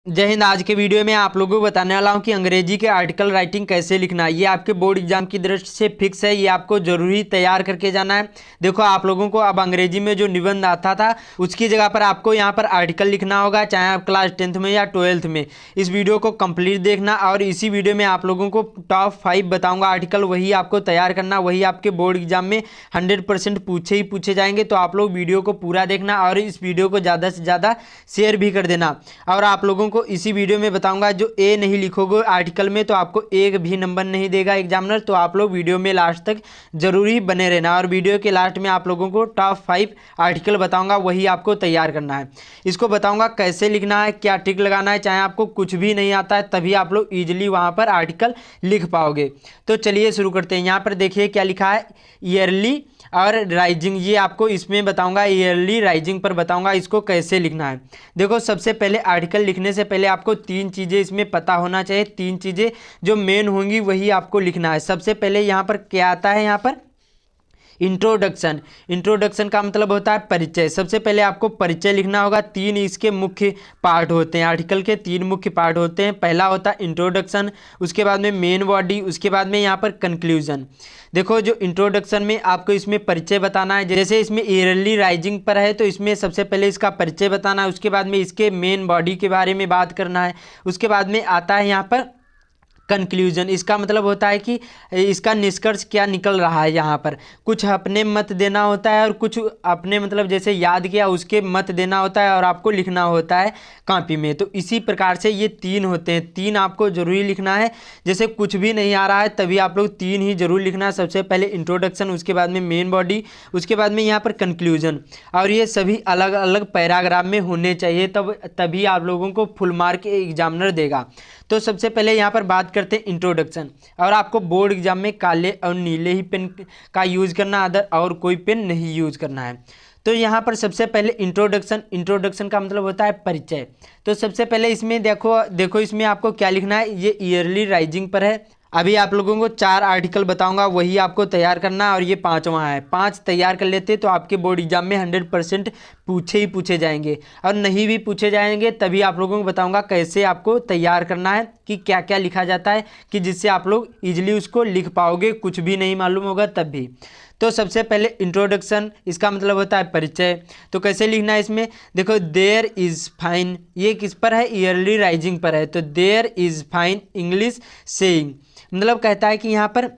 जय हिंद। आज के वीडियो में आप लोगों को बताने वाला हूं कि अंग्रेजी के आर्टिकल राइटिंग कैसे लिखना है। ये आपके बोर्ड एग्जाम की दृष्टि से फिक्स है, ये आपको जरूरी तैयार करके जाना है। देखो, आप लोगों को अब अंग्रेजी में जो निबंध आता था उसकी जगह पर आपको यहाँ पर आर्टिकल लिखना होगा, चाहे आप क्लास 10th में या 12th में। इस वीडियो को कंप्लीट देखना और इसी वीडियो में आप लोगों को टॉप 5 बताऊँगा आर्टिकल, वही आपको तैयार करना, वही आपके बोर्ड एग्जाम में 100% पूछे ही पूछे जाएंगे। तो आप लोग वीडियो को पूरा देखना और इस वीडियो को ज़्यादा से ज़्यादा शेयर भी कर देना। और आप लोगों को इसी वीडियो में बताऊंगा, जो ए नहीं लिखोगे आर्टिकल में तो आपको एक भी नंबर नहीं देगा एग्जामिनर। तो आप लोग वीडियो में लास्ट तक जरूरी बने रहना और वीडियो के लास्ट में आप लोगों को टॉप 5 आर्टिकल बताऊंगा, वही आपको तैयार करना है। इसको बताऊंगा कैसे लिखना है, क्या टिक लगाना है, चाहे आपको कुछ भी नहीं आता है तभी आप लोग ईजिली वहां पर आर्टिकल लिख पाओगे। तो चलिए शुरू करते हैं। यहाँ पर देखिए क्या लिखा है, ईयरली और राइजिंग। ये आपको इसमें बताऊंगा, ईयरली राइजिंग पर बताऊंगा इसको कैसे लिखना है। देखो, सबसे पहले आर्टिकल लिखने से पहले आपको 3 चीज़ें इसमें पता होना चाहिए। 3 चीज़ें जो मेन होंगी वही आपको लिखना है। सबसे पहले यहाँ पर क्या आता है, यहाँ पर इंट्रोडक्शन। इंट्रोडक्शन का मतलब होता है परिचय। सबसे पहले आपको परिचय लिखना होगा। 3 इसके मुख्य पार्ट होते हैं, आर्टिकल के 3 मुख्य पार्ट होते हैं। पहला होता है इंट्रोडक्शन, उसके बाद में मेन बॉडी, उसके बाद में यहाँ पर कंक्लूजन। देखो, जो इंट्रोडक्शन में आपको इसमें परिचय बताना है, जैसे इसमें ईयरली राइजिंग पर है तो इसमें सबसे पहले इसका परिचय बताना है, उसके बाद में इसके मेन बॉडी के बारे में बात करना है, उसके बाद में आता है यहाँ पर कंक्लूजन। इसका मतलब होता है कि इसका निष्कर्ष क्या निकल रहा है। यहाँ पर कुछ अपने मत देना होता है और कुछ अपने मतलब जैसे याद किया उसके मत देना होता है और आपको लिखना होता है कॉपी में। तो इसी प्रकार से ये 3 होते हैं, 3 आपको जरूरी लिखना है। जैसे कुछ भी नहीं आ रहा है तभी आप लोग 3 ही जरूर लिखना है। सबसे पहले इंट्रोडक्शन, उसके बाद में मेन बॉडी, उसके बाद में यहाँ पर कंक्लूजन। और ये सभी अलग अलग पैराग्राफ में होने चाहिए, तभी आप लोगों को फुल मार्क एग्जामिनर देगा। तो सबसे पहले यहाँ पर बात करते हैं इंट्रोडक्शन। और आपको बोर्ड एग्जाम में काले और नीले ही पेन का यूज करना, अदर और कोई पेन नहीं यूज करना है। तो यहाँ पर सबसे पहले इंट्रोडक्शन। इंट्रोडक्शन का मतलब होता है परिचय। तो सबसे पहले इसमें देखो इसमें आपको क्या लिखना है। ये ईयरली राइजिंग पर है। अभी आप लोगों को 4 आर्टिकल बताऊंगा, वही आपको तैयार करना और ये 5वां है। 5 तैयार कर लेते तो आपके बोर्ड एग्जाम में 100% पूछे ही पूछे जाएंगे। और नहीं भी पूछे जाएंगे तभी आप लोगों को बताऊंगा कैसे आपको तैयार करना है, कि क्या क्या लिखा जाता है, कि जिससे आप लोग इजीली उसको लिख पाओगे, कुछ भी नहीं मालूम होगा तब भी। तो सबसे पहले इंट्रोडक्शन, इसका मतलब होता है परिचय। तो कैसे लिखना है इसमें, देखो, देयर इज़ फाइन, ये किस पर है, ईयरली राइजिंग पर है। तो there is fine English saying, मतलब कहता है कि यहाँ पर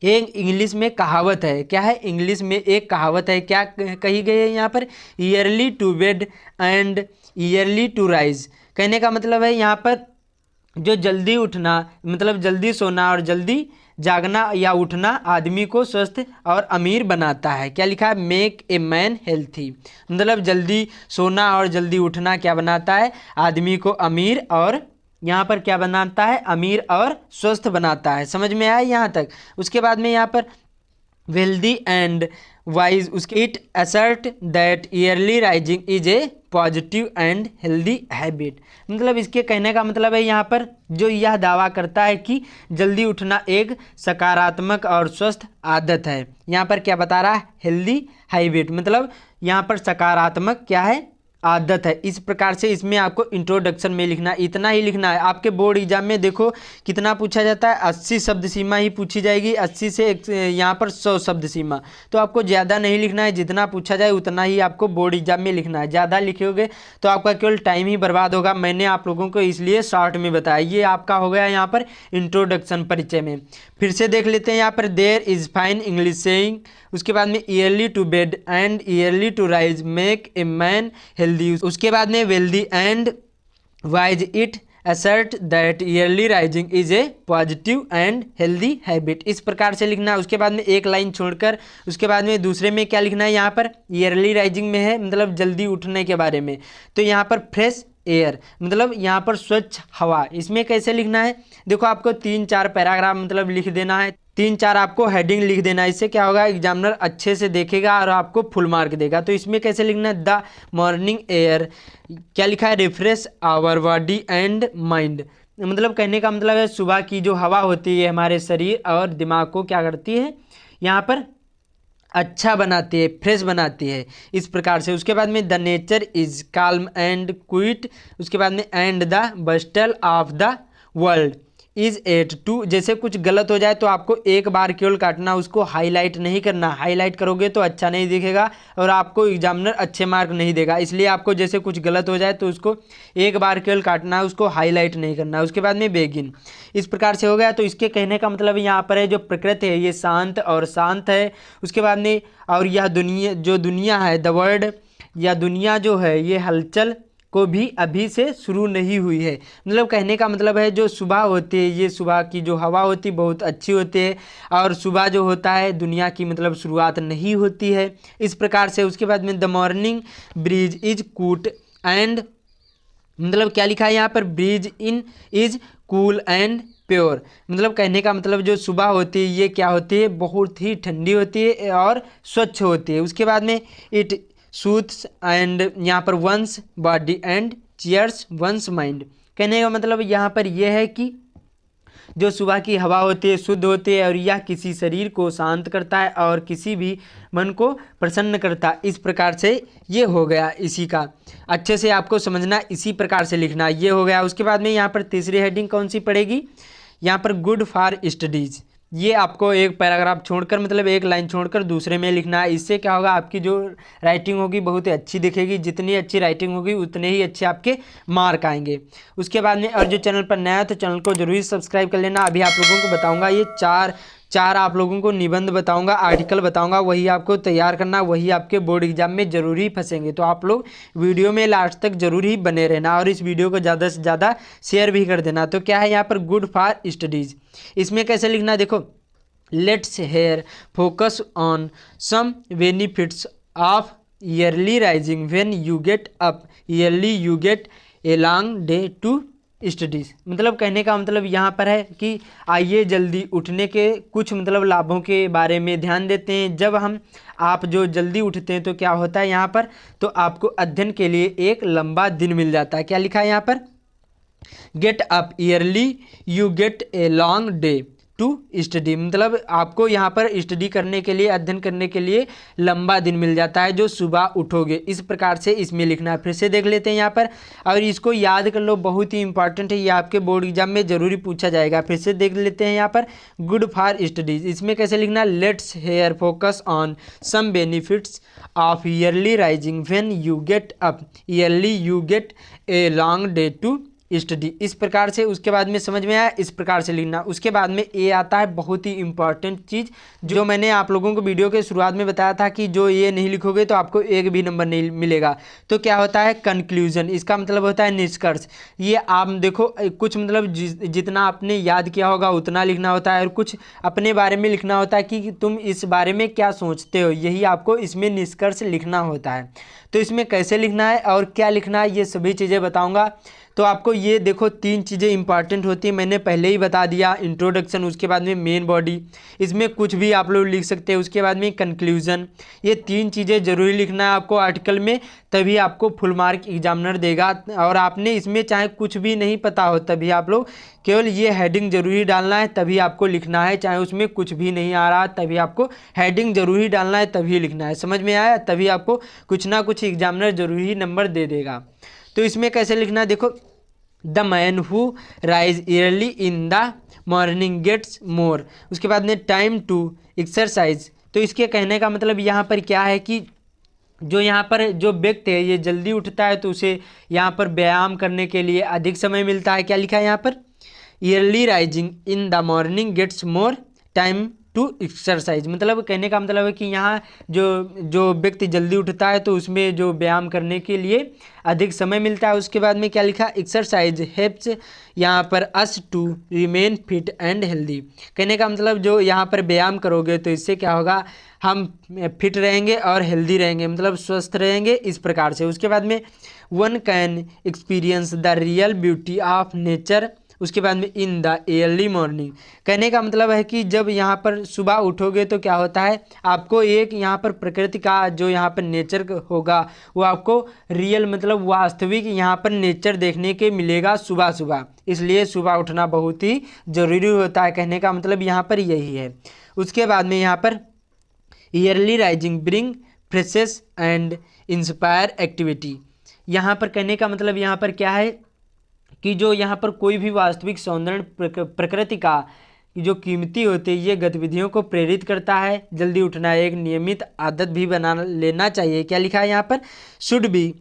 एक इंग्लिश में कहावत है। क्या है, इंग्लिश में एक कहावत है। क्या कही गई है यहाँ पर, early to bed and early to rise. कहने का मतलब है यहाँ पर जो जल्दी उठना, मतलब जल्दी सोना और जल्दी जागना या उठना आदमी को स्वस्थ और अमीर बनाता है। क्या लिखा है, मेक ए मैन हेल्थी, मतलब जल्दी सोना और जल्दी उठना क्या बनाता है, आदमी को अमीर और यहाँ पर क्या बनाता है, अमीर और स्वस्थ बनाता है। समझ में आया यहाँ तक। उसके बाद में यहाँ पर वेल्दी एंड वाइज, उसके it assert that early rising is a positive and healthy habit, मतलब इसके कहने का मतलब है यहाँ पर जो यह दावा करता है कि जल्दी उठना एक सकारात्मक और स्वस्थ आदत है। यहाँ पर क्या बता रहा है, हेल्दी हैबिट, मतलब यहाँ पर सकारात्मक क्या है, आदत है। इस प्रकार से इसमें आपको इंट्रोडक्शन में लिखना है, इतना ही लिखना है। आपके बोर्ड एग्जाम में देखो कितना पूछा जाता है, 80 शब्द सीमा ही पूछी जाएगी, 80 से यहाँ पर 100 शब्द सीमा। तो आपको ज़्यादा नहीं लिखना है, जितना पूछा जाए उतना ही आपको बोर्ड एग्जाम में लिखना है। ज़्यादा लिखोगे तो आपका केवल टाइम ही बर्बाद होगा। मैंने आप लोगों को इसलिए शॉर्ट में बताया। ये आपका हो गया यहाँ पर इंट्रोडक्शन, परिचय में। फिर से देख लेते हैं यहाँ पर, there is fine English saying, उसके बाद में early to bed and early to rise make a man healthy, उसके बाद में wealthy and wise it assert that early rising is a positive and healthy habit. इस प्रकार से लिखना है। उसके बाद में एक लाइन छोड़कर उसके बाद में दूसरे में क्या लिखना है, यहाँ पर ईयरली राइजिंग में है मतलब जल्दी उठने के बारे में, तो यहाँ पर फ्रेश एयर, मतलब यहाँ पर स्वच्छ हवा। इसमें कैसे लिखना है, देखो आपको 3-4 पैराग्राफ मतलब लिख देना है, 3-4 आपको हेडिंग लिख देना है। इससे क्या होगा, एग्जामिनर अच्छे से देखेगा और आपको फुल मार्क देगा। तो इसमें कैसे लिखना है, द मॉर्निंग एयर, क्या लिखा है, refresh our body and mind, मतलब कहने का मतलब है सुबह की जो हवा होती है हमारे शरीर और दिमाग को क्या करती है, यहाँ पर अच्छा बनाती है, फ्रेश बनाती है, इस प्रकार से। उसके बाद में the nature is calm and quiet, उसके बाद में and the bustle of the world is at two. जैसे कुछ गलत हो जाए तो आपको एक बार केवल काटना, उसको हाईलाइट नहीं करना। हाईलाइट करोगे तो अच्छा नहीं दिखेगा और आपको एग्जामिनर अच्छे मार्क नहीं देगा। इसलिए आपको जैसे कुछ गलत हो जाए तो उसको एक बार केवल काटना है, उसको हाईलाइट नहीं करना। उसके बाद में बेगिन, इस प्रकार से हो गया। तो इसके कहने का मतलब यहाँ पर है जो प्रकृति है ये शांत और शांत है। उसके बाद में और यह दुनिया, जो दुनिया है द वर्ल्ड, या दुनिया जो है ये हलचल को भी अभी से शुरू नहीं हुई है। मतलब कहने का मतलब है जो सुबह होती है, ये सुबह की जो हवा होती है बहुत अच्छी होती है, और सुबह जो होता है दुनिया की मतलब शुरुआत नहीं होती है, इस प्रकार से। उसके बाद में the morning breeze is cool and, मतलब क्या लिखा है यहाँ पर, breeze in is cool and pure. मतलब कहने का मतलब जो सुबह होती है ये क्या होती है, बहुत ही ठंडी होती है और स्वच्छ होती है। उसके बाद में इट सूथ्स एंड यहाँ पर one's body and cheers one's mind. कहने का मतलब यहाँ पर यह है कि जो सुबह की हवा होती है शुद्ध होती है और यह किसी शरीर को शांत करता है और किसी भी मन को प्रसन्न करता है। इस प्रकार से ये हो गया, इसी का अच्छे से आपको समझना, इसी प्रकार से लिखना, ये हो गया। उसके बाद में यहाँ पर तीसरी हेडिंग कौन सी पड़ेगी, यहाँ पर गुड फॉर स्टडीज़। ये आपको एक पैराग्राफ छोड़कर, मतलब एक लाइन छोड़कर दूसरे में लिखना है। इससे क्या होगा, आपकी जो राइटिंग होगी बहुत ही अच्छी दिखेगी। जितनी अच्छी राइटिंग होगी उतने ही अच्छे आपके मार्क आएंगे। उसके बाद में और जो चैनल पर नया है तो चैनल को जरूर सब्सक्राइब कर लेना। अभी आप लोगों को बताऊंगा ये चार आप लोगों को निबंध बताऊंगा, आर्टिकल बताऊंगा, वही आपको तैयार करना, वही आपके बोर्ड एग्जाम में जरूर ही फंसेंगे। तो आप लोग वीडियो में लास्ट तक जरूर ही बने रहना और इस वीडियो को ज़्यादा से ज़्यादा शेयर भी कर देना। तो क्या है यहाँ पर गुड फॉर स्टडीज़, इसमें कैसे लिखना, देखो let's here focus on some benefits of early rising when you get up early you get a long day to studies. मतलब कहने का मतलब यहाँ पर है कि आइए जल्दी उठने के कुछ मतलब लाभों के बारे में ध्यान देते हैं। जब आप जो जल्दी उठते हैं तो क्या होता है यहाँ पर, तो आपको अध्ययन के लिए एक लंबा दिन मिल जाता है। क्या लिखा है यहाँ पर, get up early you get a long day to study. मतलब आपको यहाँ पर स्टडी करने के लिए, अध्ययन करने के लिए लंबा दिन मिल जाता है जो सुबह उठोगे। इस प्रकार से इसमें लिखना है। फिर से देख लेते हैं यहाँ पर, और इसको याद कर लो, बहुत ही इंपॉर्टेंट है, ये आपके बोर्ड एग्जाम में जरूरी पूछा जाएगा। फिर से देख लेते हैं यहाँ पर, गुड फॉर स्टडीज, इसमें कैसे लिखना, let's here focus on some benefits of early rising when you get up early you get a long day to study. इस प्रकार से उसके बाद में समझ में आया, इस प्रकार से लिखना। उसके बाद में ये आता है बहुत ही इंपॉर्टेंट चीज़, जो मैंने आप लोगों को वीडियो के शुरुआत में बताया था कि जो ये नहीं लिखोगे तो आपको एक भी नंबर नहीं मिलेगा। तो क्या होता है, कंक्लूजन, इसका मतलब होता है निष्कर्ष। ये आप देखो कुछ मतलब जितना आपने याद किया होगा उतना लिखना होता है, और कुछ अपने बारे में लिखना होता है कि तुम इस बारे में क्या सोचते हो, यही आपको इसमें निष्कर्ष लिखना होता है। तो इसमें कैसे लिखना है और क्या लिखना है ये सभी चीज़ें बताऊँगा। तो आपको ये देखो 3 चीज़ें इंपॉर्टेंट होती है, मैंने पहले ही बता दिया, इंट्रोडक्शन, उसके बाद में मेन बॉडी, इसमें कुछ भी आप लोग लिख सकते हैं, उसके बाद में कंक्लूजन। ये 3 चीज़ें जरूरी लिखना है आपको आर्टिकल में, तभी आपको फुल मार्क एग्जामिनर देगा। और आपने इसमें चाहे कुछ भी नहीं पता हो तभी आप लोग केवल ये हेडिंग जरूरी डालना है, तभी आपको लिखना है। चाहे उसमें कुछ भी नहीं आ रहा तभी आपको हेडिंग जरूरी डालना है, तभी लिखना है। समझ में आया, तभी आपको कुछ ना कुछ एग्जामिनर जरूरी नंबर दे देगा। तो इसमें कैसे लिखना, देखो the man who rise early in the morning gets more, उसके बाद में टाइम टू एक्सरसाइज। तो इसके कहने का मतलब यहाँ पर क्या है कि जो यहाँ पर जो व्यक्ति है ये जल्दी उठता है तो उसे यहाँ पर व्यायाम करने के लिए अधिक समय मिलता है। क्या लिखा है यहाँ पर, early rising in the morning gets more time to exercise. मतलब कहने का मतलब है कि यहाँ जो व्यक्ति जल्दी उठता है तो उसमें जो व्यायाम करने के लिए अधिक समय मिलता है। उसके बाद में क्या लिखा, एक्सरसाइज हेल्प्स यहाँ पर us to remain fit and healthy. कहने का मतलब जो यहाँ पर व्यायाम करोगे तो इससे क्या होगा, हम फिट रहेंगे और हेल्दी रहेंगे, मतलब स्वस्थ रहेंगे, इस प्रकार से। उसके बाद में one can experience the real beauty of nature, उसके बाद में इन द अर्ली मॉर्निंग। कहने का मतलब है कि जब यहाँ पर सुबह उठोगे तो क्या होता है, आपको एक यहाँ पर प्रकृति का जो यहाँ पर नेचर होगा वो आपको रियल मतलब वास्तविक यहाँ पर नेचर देखने के मिलेगा सुबह सुबह। इसलिए सुबह उठना बहुत ही ज़रूरी होता है, कहने का मतलब यहाँ पर यही है। उसके बाद में यहाँ पर early rising bring freshes and inspire activity. यहाँ पर कहने का मतलब यहाँ पर क्या है कि जो यहाँ पर कोई भी वास्तविक सौंदर्य प्रकृति का जो कीमती होते हैं ये गतिविधियों को प्रेरित करता है। जल्दी उठना एक नियमित आदत भी बना लेना चाहिए। क्या लिखा है यहाँ पर, should be,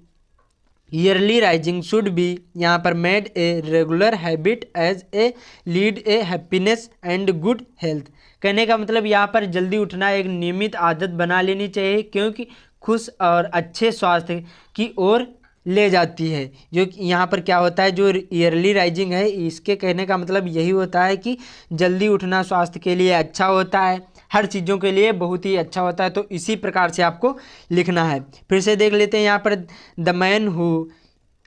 early rising should be यहाँ पर made a regular habit as a lead a happiness and good health. कहने का मतलब यहाँ पर जल्दी उठना एक नियमित आदत बना लेनी चाहिए क्योंकि खुश और अच्छे स्वास्थ्य की ओर ले जाती है। जो यहाँ पर क्या होता है, जो ईयरली राइजिंग है इसके कहने का मतलब यही होता है कि जल्दी उठना स्वास्थ्य के लिए अच्छा होता है, हर चीज़ों के लिए बहुत ही अच्छा होता है। तो इसी प्रकार से आपको लिखना है। फिर से देख लेते हैं यहाँ पर, the man who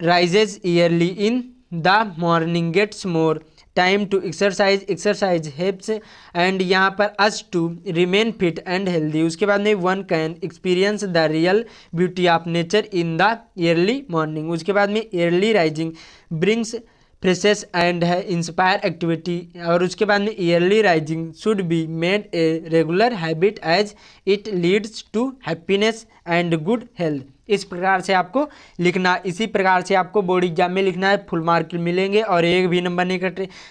rises early in the morning gets more time to exercise helps and यहाँ पर us to remain fit and healthy. उसके बाद में one can experience the real beauty of nature in the early morning. उसके बाद में early rising brings freshness and है inspire activity. और उसके बाद में early rising should be made a regular habit as it leads to happiness and good health. इस प्रकार से आपको लिखना, इसी प्रकार से आपको बोर्ड एग्जाम में लिखना है। फुल मार्क मिलेंगे और एक भी नंबर नहीं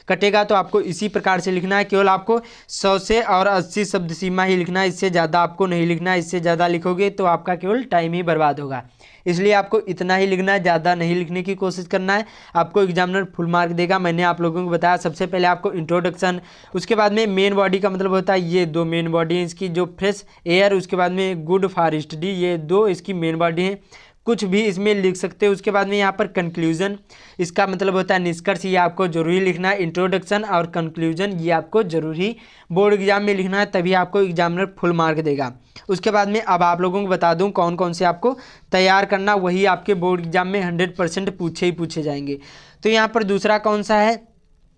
कटेगा। तो आपको इसी प्रकार से लिखना है। केवल आपको 100 से और 80 शब्द सीमा ही लिखना है, इससे ज़्यादा आपको नहीं लिखना है। इससे ज़्यादा लिखोगे तो आपका केवल टाइम ही बर्बाद होगा। इसलिए आपको इतना ही लिखना है, ज़्यादा नहीं लिखने की कोशिश करना है। आपको एग्जामिनर फुल मार्क देगा। मैंने आप लोगों को बताया सबसे पहले आपको इंट्रोडक्शन, उसके बाद में मेन बॉडी का मतलब होता है ये दो मेन बॉडी हैं इसकी, जो फ्रेश एयर, उसके बाद में गुड फॉर स्टडी, ये दो इसकी मेन बॉडी हैं। कुछ भी इसमें लिख सकते हो। उसके बाद में यहाँ पर कंक्लूजन, इसका मतलब होता है निष्कर्ष, ये आपको जरूरी लिखना है। इंट्रोडक्शन और कंक्लूजन ये आपको जरूरी बोर्ड एग्जाम में लिखना है, तभी आपको एग्जामिनर फुल मार्क देगा। उसके बाद में अब आप लोगों को बता दूं कौन कौन से आपको तैयार करना, वही आपके बोर्ड एग्जाम में 100% पूछे जाएंगे। तो यहाँ पर दूसरा कौन सा है,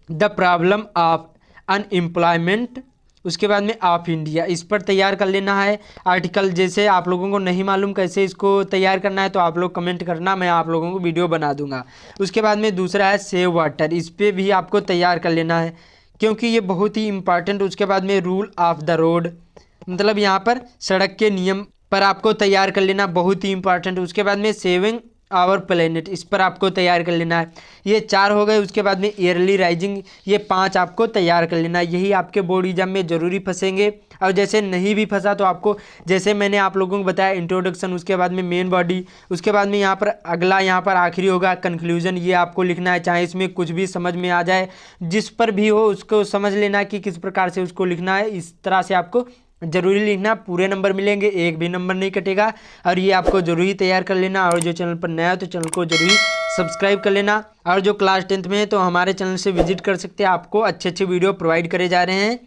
द प्रॉब्लम ऑफ अनएम्प्लॉयमेंट, उसके बाद में ऑफ इंडिया, इस पर तैयार कर लेना है आर्टिकल। जैसे आप लोगों को नहीं मालूम कैसे इसको तैयार करना है तो आप लोग कमेंट करना, मैं आप लोगों को वीडियो बना दूंगा। उसके बाद में दूसरा है सेव वाटर, इस पर भी आपको तैयार कर लेना है क्योंकि ये बहुत ही इंपॉर्टेंट। उसके बाद में रूल ऑफ द रोड, मतलब यहाँ पर सड़क के नियम पर आपको तैयार कर लेना, बहुत ही इंपॉर्टेंट। उसके बाद में सेविंग आवर प्लेनेट, इस पर आपको तैयार कर लेना है। ये 4 हो गए। उसके बाद में ईयरली राइजिंग, ये 5 आपको तैयार कर लेना है। यही आपके बोर्ड एग्जाम में जरूरी फंसेंगे। और जैसे नहीं भी फंसा तो आपको, जैसे मैंने आप लोगों को बताया, इंट्रोडक्शन, उसके बाद में मेन बॉडी, उसके बाद में यहाँ पर अगला, यहाँ पर आखिरी होगा कंक्लूजन, ये आपको लिखना है। चाहे इसमें कुछ भी समझ में आ जाए, जिस पर भी हो उसको समझ लेना कि किस प्रकार से उसको लिखना है। इस तरह से आपको जरूरी लिखना, पूरे नंबर मिलेंगे, एक भी नंबर नहीं कटेगा। और ये आपको जरूरी तैयार कर लेना। और जो चैनल पर नया है तो चैनल को जरूरी सब्सक्राइब कर लेना। और जो क्लास 10th में है तो हमारे चैनल से विजिट कर सकते हैं, आपको अच्छे वीडियो प्रोवाइड करे जा रहे हैं।